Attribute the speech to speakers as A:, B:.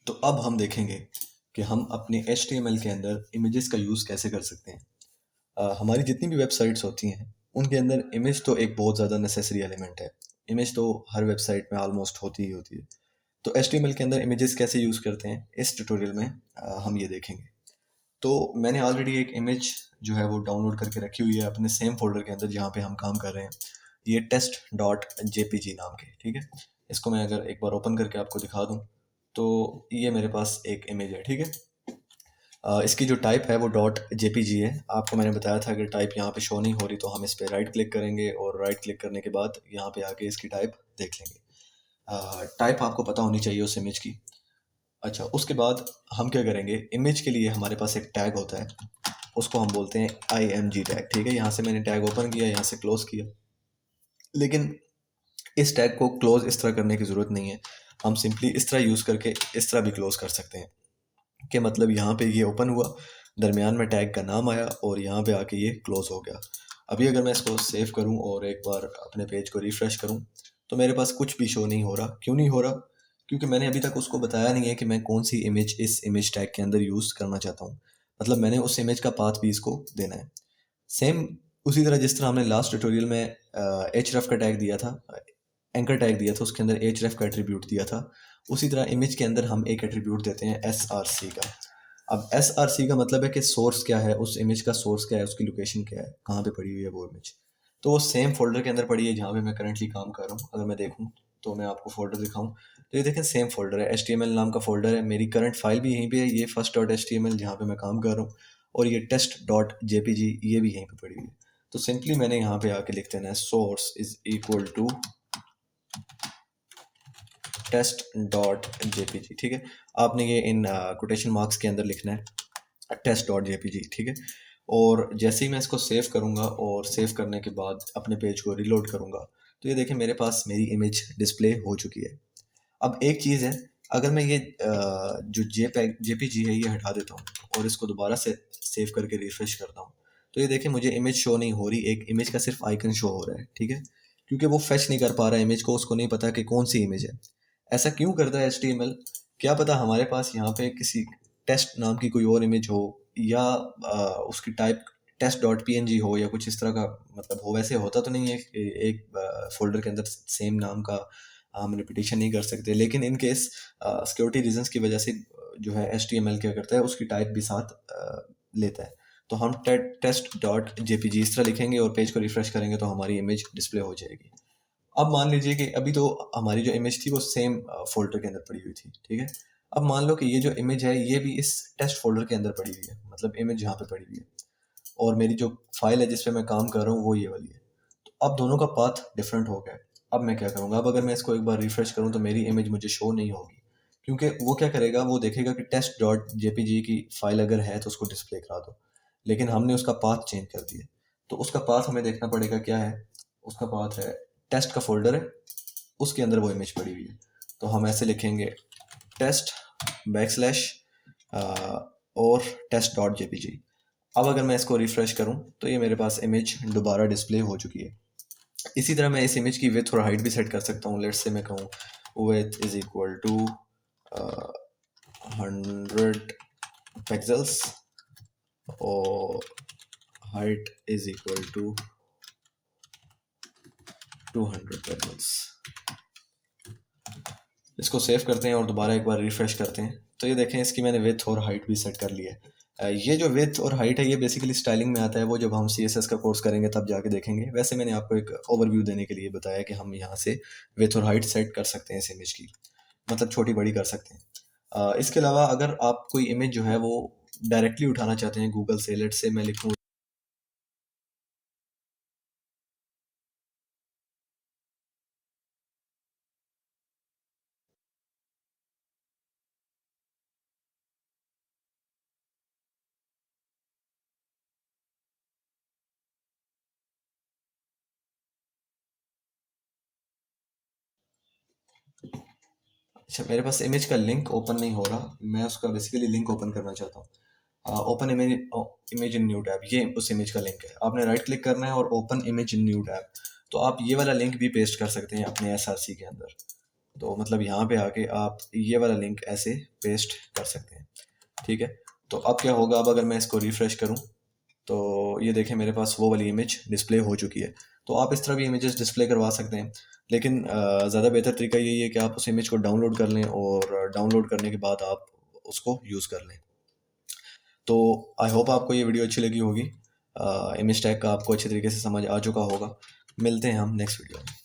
A: तो अब हम देखेंगे कि हम अपने HTML के अंदर इमेजेस का यूज़ कैसे कर सकते हैं। हमारी जितनी भी वेबसाइट्स होती हैं उनके अंदर इमेज तो एक बहुत ज़्यादा नेसेसरी एलिमेंट है। इमेज तो हर वेबसाइट में ऑलमोस्ट होती ही होती है। तो HTML के अंदर इमेजेस कैसे यूज़ करते हैं इस ट्यूटोरियल में हम ये देखेंगे। तो मैंने ऑलरेडी एक इमेज जो है वो डाउनलोड करके रखी हुई है अपने सेम फोल्डर के अंदर जहाँ पे हम काम कर रहे हैं। ये test.jpg नाम के, ठीक है। इसको मैं अगर एक बार ओपन करके आपको दिखा दूँ तो ये मेरे पास एक इमेज है, ठीक है। इसकी जो टाइप है वो डॉट जेपीजी है। आपको मैंने बताया था कि टाइप यहाँ पे शो नहीं हो रही तो हम इस पर राइट क्लिक करेंगे और राइट क्लिक करने के बाद यहाँ पे आके इसकी टाइप देख लेंगे। टाइप आपको पता होनी चाहिए उस इमेज की। अच्छा, उसके बाद हम क्या करेंगे, इमेज के लिए हमारे पास एक टैग होता है, उसको हम बोलते हैं IMG टैग, ठीक है। यहाँ से मैंने टैग ओपन किया, यहाँ से क्लोज किया, लेकिन इस टैग को क्लोज इस तरह करने की ज़रूरत नहीं है। हम सिंपली इस तरह यूज़ करके इस तरह भी क्लोज कर सकते हैं कि मतलब यहाँ पे ये ओपन हुआ, दरमियान में टैग का नाम आया और यहाँ पे आके ये क्लोज हो गया। अभी अगर मैं इसको सेव करूँ और एक बार अपने पेज को रिफ्रेश करूँ तो मेरे पास कुछ भी शो नहीं हो रहा। क्यों नहीं हो रहा? क्योंकि मैंने अभी तक उसको बताया नहीं है कि मैं कौन सी इमेज इस इमेज टैग के अंदर यूज़ करना चाहता हूँ। मतलब मैंने उस इमेज का पाथ भी इसको देना है। सेम उसी तरह जिस तरह हमने लास्ट ट्यूटोरियल में href का टैग दिया था, एंकर टैग दिया था, उसके अंदर href का एट्रीब्यूट दिया था, उसी तरह इमेज के अंदर हम एक एट्रीब्यूट देते हैं src का। अब src का मतलब है कि सोर्स क्या है, उस इमेज का सोर्स क्या है, उसकी लोकेशन क्या है, कहाँ पे पड़ी हुई है वो इमेज। तो वो सेम फोल्डर के अंदर पड़ी है जहाँ पे मैं करंटली काम कर रहा हूँ। अगर मैं देखूँ तो मैं आपको फोल्डर दिखाऊँ तो ये देखें सेम फोल्डर है, HTML नाम का फोल्डर है। मेरी करंट फाइल भी यहीं पे है, ये first.html जहाँ पे मैं काम कर रहा हूँ, और ये test.jpg ये भी यहीं पे पड़ी हुई है। तो सिंपली मैंने यहाँ पे आके लिख देना है source is equal to test.jpg, ठीक है। आपने ये इन कोटेशन मार्क्स के अंदर लिखना है test.jpg, ठीक है। और जैसे ही मैं इसको सेव करूँगा और सेव करने के बाद अपने पेज को रिलोड करूँगा तो ये देखें मेरे पास मेरी इमेज डिस्प्ले हो चुकी है। अब एक चीज़ है, अगर मैं ये जो जेपीजी है ये हटा देता हूँ और इसको दोबारा से सेव करके रिफ्रेश करता हूँ तो ये देखें मुझे इमेज शो नहीं हो रही, एक इमेज का सिर्फ आइकन शो हो रहा है, ठीक है। क्योंकि वो फेच नहीं कर पा रहा है इमेज को, उसको नहीं पता कि कौन सी इमेज है। ऐसा क्यों करता है HTML? क्या पता हमारे पास यहाँ पे किसी टेस्ट नाम की कोई और इमेज हो, या उसकी टाइप test.png हो, या कुछ इस तरह का मतलब हो। वैसे होता तो नहीं है कि एक फोल्डर के अंदर सेम नाम का हम रिपीटिशन नहीं कर सकते, लेकिन इन केस सिक्योरिटी रीजंस की वजह से जो है HTML क्या करता है उसकी टाइप भी साथ लेता है। तो हम test.jpg इस तरह लिखेंगे और पेज को रिफ्रेश करेंगे तो हमारी इमेज डिस्प्ले हो जाएगी। अब मान लीजिए कि अभी तो हमारी जो इमेज थी वो सेम फोल्डर के अंदर पड़ी हुई थी, ठीक है। अब मान लो कि ये जो इमेज है ये भी इस टेस्ट फोल्डर के अंदर पड़ी हुई है, मतलब इमेज यहाँ पे पड़ी हुई है, और मेरी जो फाइल है जिस पे मैं काम कर रहा हूँ वो ये वाली है। तो अब दोनों का पाथ डिफरेंट हो गया है। अब मैं क्या करूँगा, अब अगर मैं इसको एक बार रिफ्रेश करूँ तो मेरी इमेज मुझे शो नहीं होगी, क्योंकि वो क्या करेगा, वो देखेगा कि test.jpg की फाइल अगर है तो उसको डिस्प्ले करा दो, लेकिन हमने उसका पाथ चेंज कर दिया। तो उसका पाथ हमें देखना पड़ेगा क्या है। उसका पाथ है टेस्ट का फोल्डर है, उसके अंदर वो इमेज पड़ी हुई है। तो हम ऐसे लिखेंगे टेस्ट बैकस्लैश और test.jpg। अब अगर मैं इसको रिफ्रेश करूं तो ये मेरे पास इमेज दोबारा डिस्प्ले हो चुकी है। इसी तरह मैं इस इमेज की विड्थ और हाइट भी सेट कर सकता हूँ। लेट्स से मैं कहूँ width is equal to 100 pixels और height is equal to 200 pixels. इसको सेव करते हैं और दोबारा एक बार रिफ्रेश करते हैं तो ये देखें इसकी मैंने विड्थ और हाइट भी सेट कर लिया है। ये जो विड्थ और हाइट है ये बेसिकली स्टाइलिंग में आता है, वो जब हम CSS का कोर्स करेंगे तब जाके देखेंगे। वैसे मैंने आपको एक ओवरव्यू देने के लिए बताया कि हम यहाँ से विड्थ और हाइट सेट कर सकते हैं इस इमेज की, मतलब छोटी बड़ी कर सकते हैं। इसके अलावा अगर आप कोई इमेज जो है वो डायरेक्टली उठाना चाहते हैं गूगल से, लेट से मैं लिखूँ अच्छा, मेरे पास इमेज का लिंक ओपन नहीं हो रहा, मैं उसका बेसिकली लिंक ओपन करना चाहता हूँ। Open image, image in new tab, ये उस इमेज का लिंक है। आपने राइट क्लिक करना है और open image in new tab. तो आप ये वाला लिंक भी पेस्ट कर सकते हैं अपने SRC के अंदर। तो मतलब यहाँ पे आके आप ये वाला लिंक ऐसे पेस्ट कर सकते हैं, ठीक है। तो अब क्या होगा, अब अगर मैं इसको रिफ़्रेश करूँ तो ये देखें मेरे पास वो वाली इमेज डिस्प्ले हो चुकी है। तो आप इस तरह भी इमेजेस डिस्प्ले करवा सकते हैं, लेकिन ज़्यादा बेहतर तरीका यही है कि आप उस इमेज को डाउनलोड कर लें और डाउनलोड करने के बाद आप उसको यूज़ कर लें। तो आई होप आपको ये वीडियो अच्छी लगी होगी। इमेज टैग का आपको अच्छे तरीके से समझ आ चुका होगा। मिलते हैं हम नेक्स्ट वीडियो में।